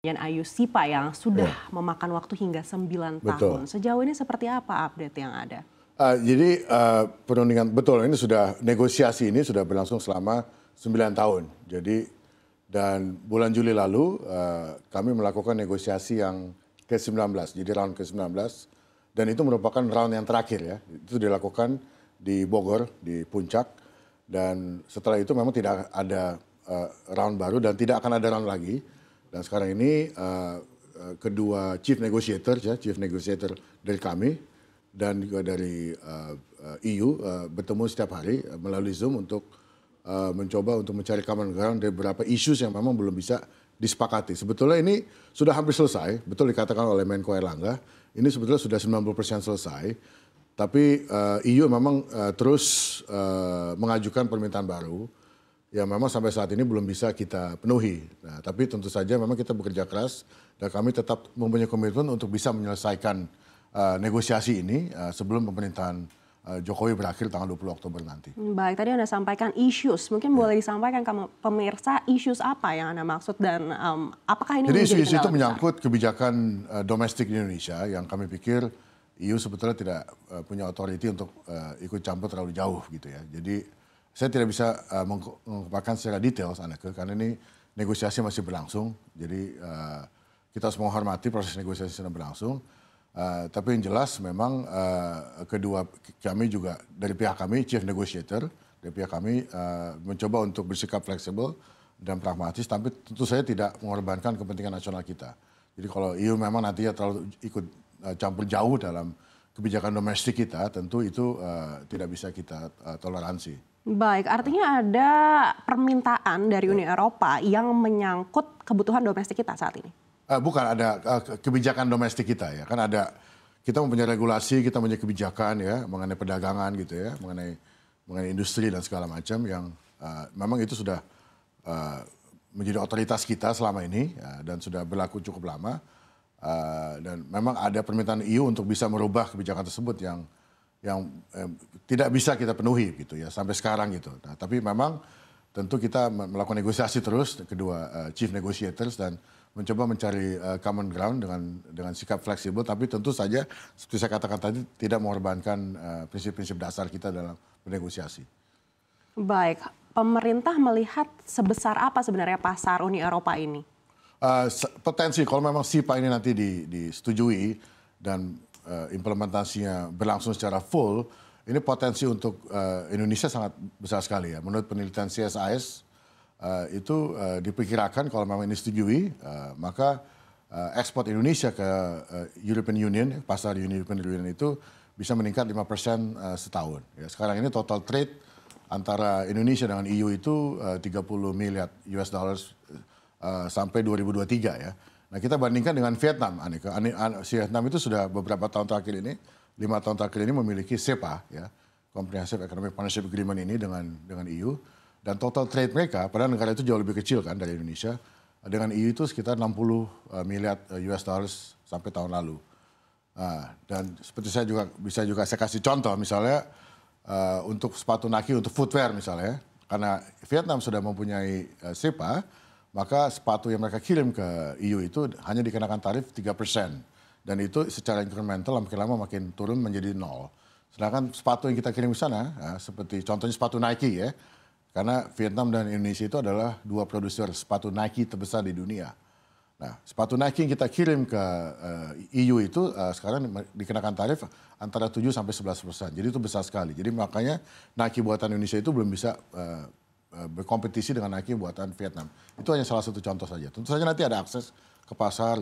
Yan Ayu Sipa yang sudah memakan waktu hingga 9 tahun. Sejauh ini seperti apa update yang ada? Jadi perundingan betul ini sudah negosiasi ini sudah berlangsung selama 9 tahun. Jadi dan bulan Juli lalu kami melakukan negosiasi yang ke-19, jadi round ke-19 dan itu merupakan round yang terakhir ya. Itu dilakukan di Bogor, di Puncak dan setelah itu memang tidak ada round baru dan tidak akan ada round lagi. Dan sekarang ini kedua chief negotiator dari kami dan juga dari EU bertemu setiap hari melalui Zoom untuk mencoba untuk mencari common ground dari beberapa isu yang memang belum bisa disepakati. Sebetulnya ini sudah hampir selesai, betul dikatakan oleh Menko Airlangga, ini sebetulnya sudah 90% selesai. Tapi EU memang terus mengajukan permintaan baru yang memang sampai saat ini belum bisa kita penuhi. Nah, tapi tentu saja memang kita bekerja keras dan kami tetap mempunyai komitmen untuk bisa menyelesaikan negosiasi ini sebelum pemerintahan Jokowi berakhir tanggal 20 Oktober nanti. Baik, tadi Anda sampaikan issues. Mungkin boleh disampaikan ke pemirsa issues apa yang Anda maksud dan apakah ini jadi menjadi isu itu menyangkut kebijakan domestik di Indonesia yang kami pikir EU sebetulnya tidak punya authority untuk ikut campur terlalu jauh gitu ya. Jadi saya tidak bisa mengungkapkan secara detail karena ini negosiasi masih berlangsung. Jadi kita harus menghormati proses negosiasi sedang berlangsung. Tapi yang jelas memang kedua kami juga dari pihak kami chief negotiator dari pihak kami mencoba untuk bersikap fleksibel dan pragmatis, tapi tentu saja tidak mengorbankan kepentingan nasional kita. Jadi kalau EU memang nantinya terlalu ikut campur jauh dalam kebijakan domestik kita, tentu itu tidak bisa kita toleransi. Baik, artinya ada permintaan dari Uni Eropa yang menyangkut kebutuhan domestik kita saat ini? Bukan, ada kebijakan domestik kita ya. Kan ada, kita mempunyai regulasi, kita mempunyai kebijakan ya mengenai perdagangan gitu ya, mengenai industri dan segala macam yang memang itu sudah menjadi otoritas kita selama ini ya, dan sudah berlaku cukup lama. Dan memang ada permintaan EU untuk bisa merubah kebijakan tersebut yang tidak bisa kita penuhi gitu ya sampai sekarang gitu. Nah, tapi memang tentu kita melakukan negosiasi terus kedua chief negotiators dan mencoba mencari common ground dengan sikap fleksibel, tapi tentu saja seperti saya katakan tadi tidak mengorbankan prinsip-prinsip dasar kita dalam bernegosiasi. Baik, pemerintah melihat sebesar apa sebenarnya pasar Uni Eropa ini? Potensi kalau memang SIPA ini nanti disetujui dan implementasinya berlangsung secara full, ini potensi untuk Indonesia sangat besar sekali ya. Menurut penelitian CSIS itu diperkirakan kalau memang ini disetujui, maka ekspor Indonesia ke European Union, pasar European Union itu bisa meningkat 5% setahun. Ya, sekarang ini total trade antara Indonesia dengan EU itu 30 miliar US dollars sampai 2023 ya. Nah, kita bandingkan dengan Vietnam, Aneka. Vietnam itu sudah beberapa tahun terakhir ini, 5 tahun terakhir ini memiliki CEPA, ya, Comprehensive Economic Partnership Agreement ini dengan EU. Dan total trade mereka, padahal negara itu jauh lebih kecil kan dari Indonesia, dengan EU itu sekitar 60 miliar US dollars sampai tahun lalu. Nah, dan seperti saya kasih contoh, misalnya untuk sepatu Nike, untuk footwear misalnya, karena Vietnam sudah mempunyai CEPA, maka sepatu yang mereka kirim ke EU itu hanya dikenakan tarif 3%. Dan itu secara incremental makin lama makin turun menjadi 0. Sedangkan sepatu yang kita kirim ke sana, ya, seperti contohnya sepatu Nike ya, karena Vietnam dan Indonesia itu adalah dua produser sepatu Nike terbesar di dunia. Nah, sepatu Nike yang kita kirim ke EU itu sekarang dikenakan tarif antara 7 sampai 11%. Jadi itu besar sekali. Jadi makanya Nike buatan Indonesia itu belum bisa berkompetisi dengan Nike buatan Vietnam. Itu hanya salah satu contoh saja. Tentu saja nanti ada akses ke pasar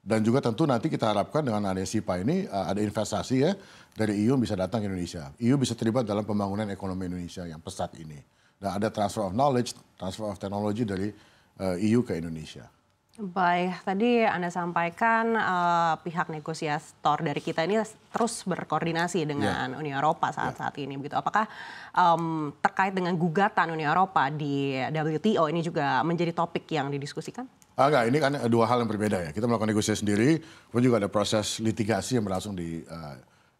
dan juga tentu nanti kita harapkan dengan adanya SIPA ini ada investasi ya dari EU bisa datang ke Indonesia. EU bisa terlibat dalam pembangunan ekonomi Indonesia yang pesat ini. Dan ada transfer of knowledge, transfer of technology dari EU ke Indonesia. Baik, tadi Anda sampaikan pihak negosiator dari kita ini terus berkoordinasi dengan Uni Eropa saat ini. Begitu. Apakah terkait dengan gugatan Uni Eropa di WTO ini juga menjadi topik yang didiskusikan? Enggak, ini kan dua hal yang berbeda ya. Kita melakukan negosiasi sendiri, kemudian juga ada proses litigasi yang berlangsung di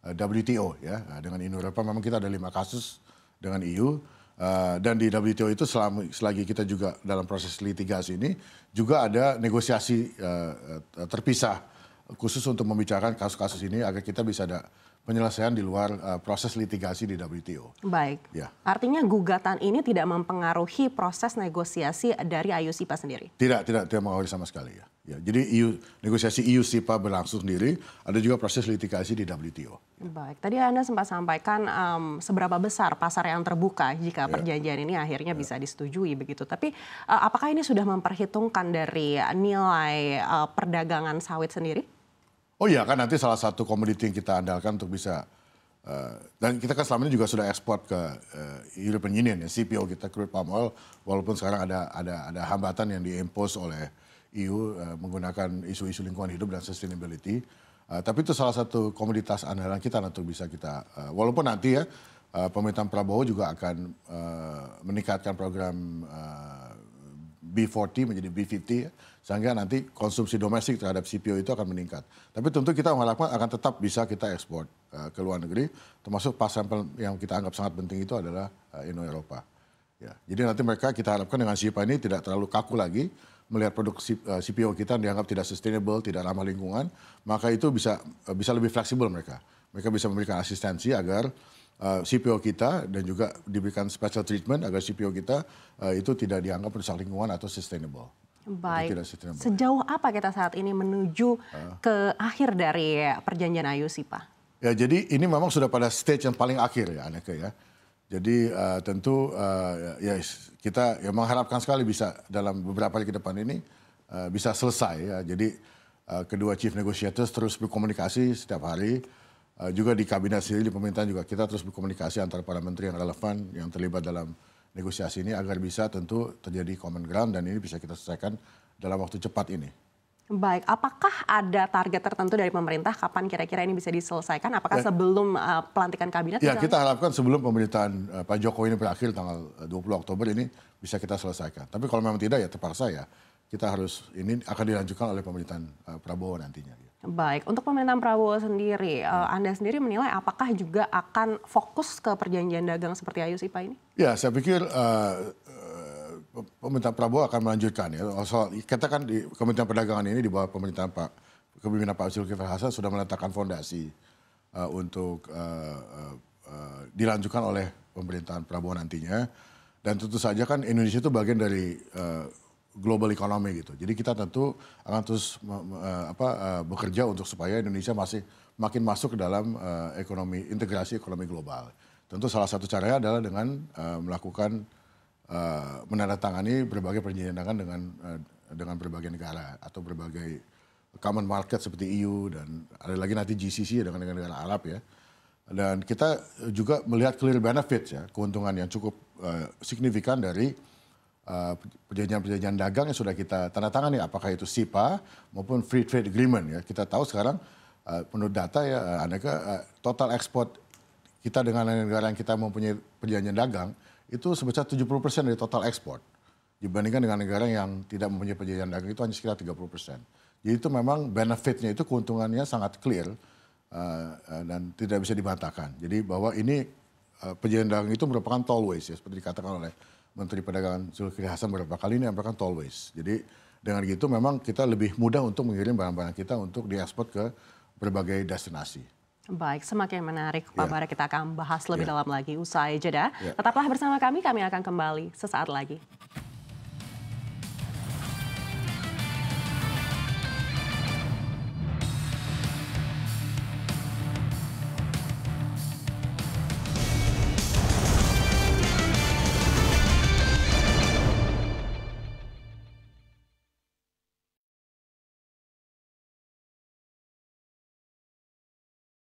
WTO ya. Dengan Uni Eropa memang kita ada 5 kasus dengan EU. Dan di WTO itu selagi kita juga dalam proses litigasi ini juga ada negosiasi terpisah khusus untuk membicarakan kasus-kasus ini agar kita bisa ada penyelesaian di luar proses litigasi di WTO. Baik. Ya. Artinya gugatan ini tidak mempengaruhi proses negosiasi dari IUCIPA sendiri? Tidak mempengaruhi sama sekali ya. Jadi negosiasi IUCIPA berlangsung sendiri, ada juga proses litigasi di WTO. Baik, tadi Anda sempat sampaikan seberapa besar pasar yang terbuka jika perjanjian ini akhirnya bisa disetujui begitu. Tapi apakah ini sudah memperhitungkan dari nilai perdagangan sawit sendiri? Oh iya, kan nanti salah satu komoditi yang kita andalkan untuk bisa, dan kita kan selama ini juga sudah ekspor ke European Union, ya, CPO kita, crude palm oil, walaupun sekarang ada hambatan yang diimpose oleh EU menggunakan isu-isu lingkungan hidup dan sustainability. Tapi itu salah satu komoditas andalan kita untuk bisa kita, walaupun nanti ya pemerintahan Prabowo juga akan meningkatkan program B40 menjadi B50 ya, sehingga nanti konsumsi domestik terhadap CPO itu akan meningkat. Tapi tentu kita mengharapkan akan tetap bisa kita ekspor ke luar negeri, termasuk pas sampel yang kita anggap sangat penting itu adalah Uni Eropa. Ya, jadi nanti mereka kita harapkan dengan SIPA ini tidak terlalu kaku lagi melihat produk CPO kita yang dianggap tidak sustainable, tidak ramah lingkungan, maka itu bisa lebih fleksibel mereka. Mereka bisa memberikan asistensi agar CPO kita dan juga diberikan special treatment agar CPO kita itu tidak dianggap merusak lingkungan atau sustainable. Baik, sejauh apa kita saat ini menuju ke akhir dari perjanjian IUCIPA? Ya, jadi ini memang sudah pada stage yang paling akhir ya, Anneke ya. Jadi tentu ya kita ya mengharapkan sekali bisa dalam beberapa hari ke depan ini bisa selesai ya. Jadi kedua chief negotiators terus berkomunikasi setiap hari. Juga di kabinet sendiri, di pemerintahan juga kita terus berkomunikasi antara para menteri yang relevan yang terlibat dalam negosiasi ini agar bisa tentu terjadi common ground dan ini bisa kita selesaikan dalam waktu cepat ini. Baik, apakah ada target tertentu dari pemerintah kapan kira-kira ini bisa diselesaikan? Apakah sebelum pelantikan kabinet? Ya, kita harapkan sebelum pemerintahan Pak Jokowi ini berakhir tanggal 20 Oktober ini bisa kita selesaikan. Tapi kalau memang tidak ya terpaksa ya kita harus ini akan dilanjutkan oleh pemerintahan Prabowo nantinya. Baik, untuk pemerintahan Prabowo sendiri, Anda sendiri menilai apakah juga akan fokus ke perjanjian dagang seperti IUCIPA ini? Ya, saya pikir pemerintahan Prabowo akan melanjutkan ya. Soal kita kan di Kementerian Perdagangan ini di bawah pemerintahan kepemimpinan Pak Zulkifli Hasan sudah meletakkan fondasi untuk dilanjutkan oleh pemerintahan Prabowo nantinya. Dan tentu saja kan Indonesia itu bagian dari global economy gitu. Jadi kita tentu akan terus bekerja untuk supaya Indonesia makin masuk ke dalam integrasi ekonomi global. Tentu salah satu caranya adalah dengan melakukan menandatangani berbagai perjanjian dagang dengan berbagai negara atau berbagai common market seperti EU dan ada lagi nanti GCC dengan negara Arab ya. Dan kita juga melihat clear benefits ya, keuntungan yang cukup signifikan dari perjanjian-perjanjian dagang yang sudah kita tanda tangani, apakah itu SIPA maupun Free Trade Agreement ya. Kita tahu sekarang menurut data ya, total ekspor kita dengan negara yang kita mempunyai perjanjian dagang itu sebesar 70% dari total ekspor. Dibandingkan dengan negara yang tidak mempunyai perjanjian dagang itu hanya sekitar 30%. Jadi itu memang benefitnya itu keuntungannya sangat clear dan tidak bisa dibantahkan. Jadi bahwa ini perjanjian dagang itu merupakan tollways ya, seperti dikatakan oleh Menteri Perdagangan Zulkifli Hasan beberapa kali ini merupakan tollways. Jadi dengan gitu memang kita lebih mudah untuk mengirim barang-barang kita untuk diekspor ke berbagai destinasi. Baik, semakin menarik Pak Bara, kita akan bahas lebih dalam lagi usai jeda. Tetaplah bersama kami akan kembali sesaat lagi.